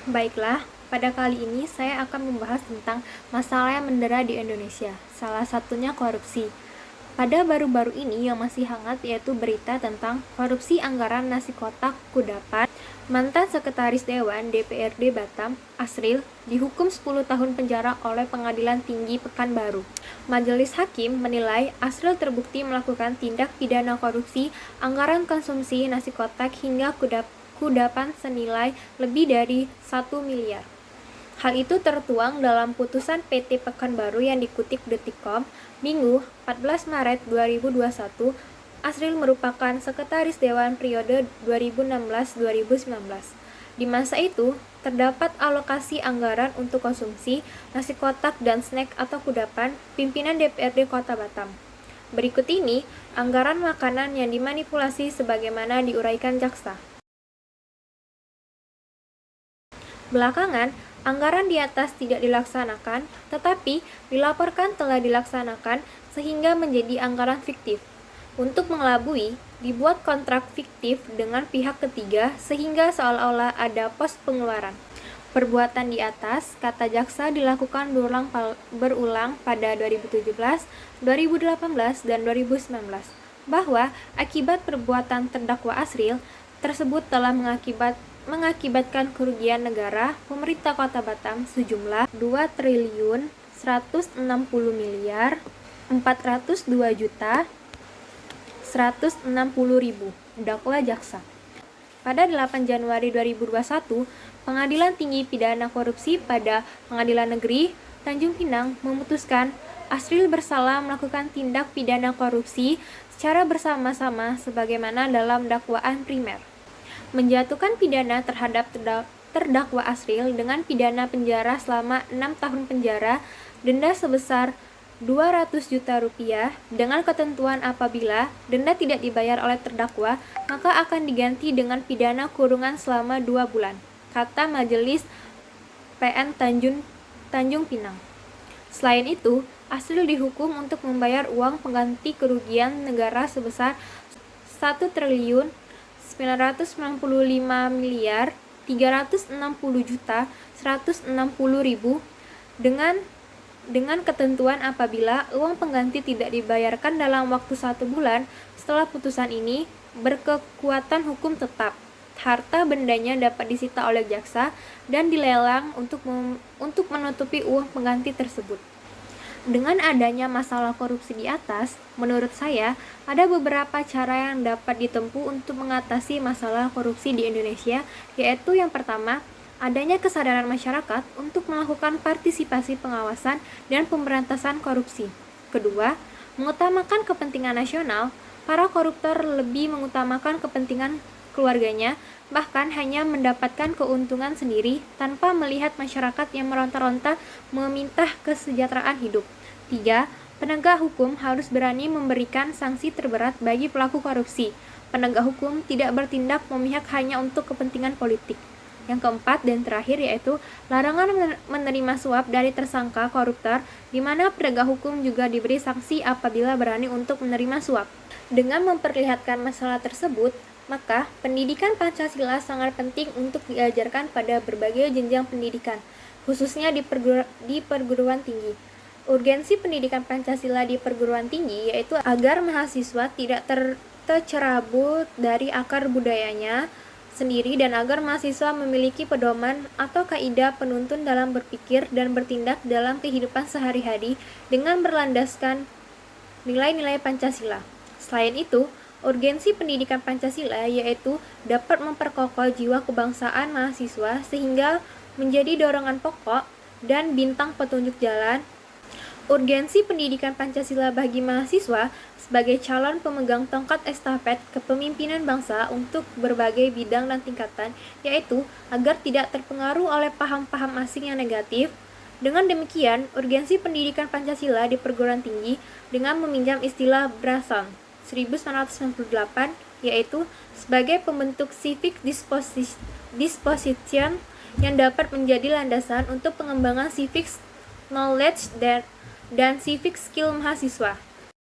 Baiklah, pada kali ini saya akan membahas tentang masalah yang mendera di Indonesia, salah satunya korupsi. Pada baru-baru ini yang masih hangat yaitu berita tentang korupsi anggaran nasi kotak kudapan. Mantan Sekretaris Dewan DPRD Batam, Asril, dihukum 10 tahun penjara oleh Pengadilan Tinggi Pekanbaru. Majelis Hakim menilai Asril terbukti melakukan tindak pidana korupsi anggaran konsumsi nasi kotak hingga kudapan senilai lebih dari 1 miliar. Hal itu tertuang dalam putusan PT Pekanbaru yang dikutip Detikcom, Minggu 14 Maret 2021. Asril merupakan Sekretaris Dewan periode 2016-2019. Di masa itu, terdapat alokasi anggaran untuk konsumsi, nasi kotak dan snack atau kudapan pimpinan DPRD Kota Batam. Berikut ini anggaran makanan yang dimanipulasi sebagaimana diuraikan jaksa. Belakangan, anggaran di atas tidak dilaksanakan, tetapi dilaporkan telah dilaksanakan sehingga menjadi anggaran fiktif. Untuk mengelabui, dibuat kontrak fiktif dengan pihak ketiga sehingga seolah-olah ada pos pengeluaran. Perbuatan di atas, kata jaksa, dilakukan berulang pada 2017, 2018, dan 2019, bahwa akibat perbuatan terdakwa Asril tersebut telah mengakibatkan kerugian negara pemerintah Kota Batam sejumlah 2.160.402.160.000, dakwa jaksa. Pada 8 Januari 2021, Pengadilan Tinggi Pidana Korupsi pada Pengadilan Negeri Tanjung Pinang memutuskan Asril bersalah melakukan tindak pidana korupsi secara bersama-sama sebagaimana dalam dakwaan primer. Menjatuhkan pidana terhadap terdakwa Asril dengan pidana penjara selama 6 tahun penjara, denda sebesar 200 juta rupiah, dengan ketentuan apabila denda tidak dibayar oleh terdakwa, maka akan diganti dengan pidana kurungan selama 2 bulan, kata Majelis PN Tanjung Pinang. Selain itu, Asril dihukum untuk membayar uang pengganti kerugian negara sebesar 1.395.360.160.000 dengan ketentuan apabila uang pengganti tidak dibayarkan dalam waktu 1 bulan setelah putusan ini berkekuatan hukum tetap. Harta bendanya dapat disita oleh jaksa dan dilelang untuk menutupi uang pengganti tersebut. Dengan adanya masalah korupsi di atas, menurut saya ada beberapa cara yang dapat ditempuh untuk mengatasi masalah korupsi di Indonesia, yaitu yang pertama, adanya kesadaran masyarakat untuk melakukan partisipasi pengawasan dan pemberantasan korupsi. Kedua, mengutamakan kepentingan nasional. Para koruptor lebih mengutamakan kepentingan keluarganya, bahkan hanya mendapatkan keuntungan sendiri tanpa melihat masyarakat yang meronta-ronta meminta kesejahteraan hidup. 3. Penegak hukum harus berani memberikan sanksi terberat bagi pelaku korupsi. Penegak hukum tidak bertindak memihak hanya untuk kepentingan politik. Yang keempat dan terakhir yaitu larangan menerima suap dari tersangka koruptor, di mana penegak hukum juga diberi sanksi apabila berani untuk menerima suap. Dengan memperlihatkan masalah tersebut, maka pendidikan Pancasila sangat penting untuk diajarkan pada berbagai jenjang pendidikan, khususnya di perguruan tinggi. Urgensi pendidikan Pancasila di perguruan tinggi yaitu agar mahasiswa tidak tercerabut dari akar budayanya sendiri dan agar mahasiswa memiliki pedoman atau kaidah penuntun dalam berpikir dan bertindak dalam kehidupan sehari-hari dengan berlandaskan nilai-nilai Pancasila. Selain itu, urgensi pendidikan Pancasila yaitu dapat memperkokoh jiwa kebangsaan mahasiswa sehingga menjadi dorongan pokok dan bintang petunjuk jalan. Urgensi pendidikan Pancasila bagi mahasiswa sebagai calon pemegang tongkat estafet kepemimpinan bangsa untuk berbagai bidang dan tingkatan, yaitu agar tidak terpengaruh oleh paham-paham asing yang negatif. Dengan demikian, urgensi pendidikan Pancasila di perguruan tinggi dengan meminjam istilah Brassons 1998, yaitu sebagai pembentuk civic disposition yang dapat menjadi landasan untuk pengembangan civic knowledge dan civic skill mahasiswa.